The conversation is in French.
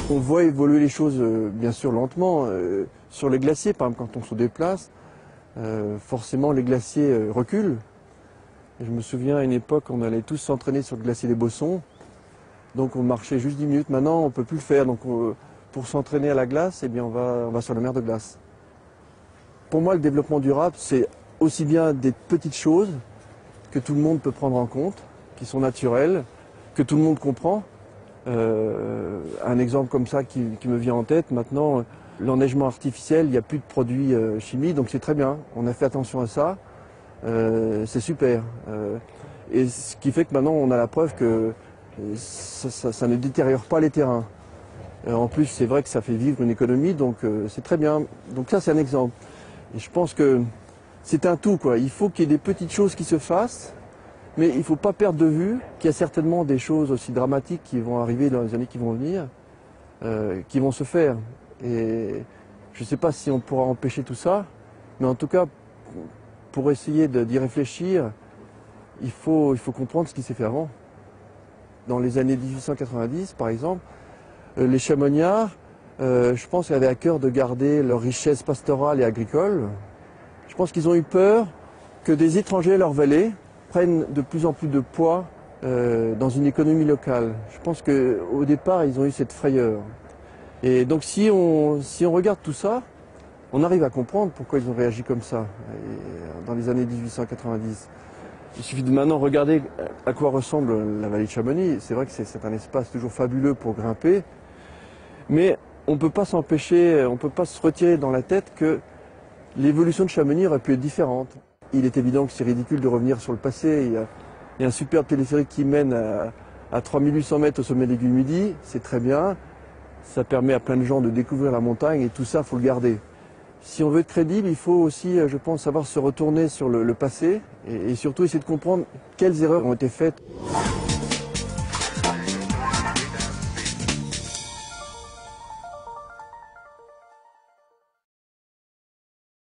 On voit évoluer les choses, bien sûr, lentement. Sur les glaciers, par exemple, quand on se déplace, forcément les glaciers reculent. Je me souviens à une époque, on allait tous s'entraîner sur le glacier des Bossons. Donc on marchait juste 10 minutes. Maintenant, on ne peut plus le faire. Donc pour s'entraîner à la glace, eh bien, on va sur la mer de glace. Pour moi, le développement durable, c'est aussi bien des petites choses que tout le monde peut prendre en compte, qui sont naturelles, que tout le monde comprend. Un exemple comme ça qui me vient en tête, maintenant, l'enneigement artificiel, il n'y a plus de produits chimiques, donc c'est très bien. On a fait attention à ça, c'est super. Et ce qui fait que maintenant, on a la preuve que ça ne détériore pas les terrains. En plus, c'est vrai que ça fait vivre une économie, donc c'est très bien. Donc ça, c'est un exemple. Et je pense que c'est un tout, quoi. Il faut qu'il y ait des petites choses qui se fassent, mais il ne faut pas perdre de vue qu'il y a certainement des choses aussi dramatiques qui vont arriver dans les années qui vont venir, qui vont se faire. Et je ne sais pas si on pourra empêcher tout ça, mais en tout cas, pour essayer d'y réfléchir, il faut comprendre ce qui s'est fait avant. Dans les années 1890, par exemple, les chamoniards, je pense, avaient à cœur de garder leur richesse pastorale et agricole. Je pense qu'ils ont eu peur que des étrangers leur vallée prennent de plus en plus de poids dans une économie locale. Je pense qu'au départ, ils ont eu cette frayeur. Et donc si on regarde tout ça, on arrive à comprendre pourquoi ils ont réagi comme ça dans les années 1890. Il suffit de maintenant regarder à quoi ressemble la vallée de Chamonix. C'est vrai que c'est un espace toujours fabuleux pour grimper, mais on ne peut pas s'empêcher, on ne peut pas se retirer dans la tête que l'évolution de Chamonix aurait pu être différente. Il est évident que c'est ridicule de revenir sur le passé. Il y a un superbe téléphérique qui mène à 3800 mètres au sommet des Gulmidi, c'est très bien. Ça permet à plein de gens de découvrir la montagne et tout ça, il faut le garder. Si on veut être crédible, il faut aussi, je pense, savoir se retourner sur le passé et surtout essayer de comprendre quelles erreurs ont été faites.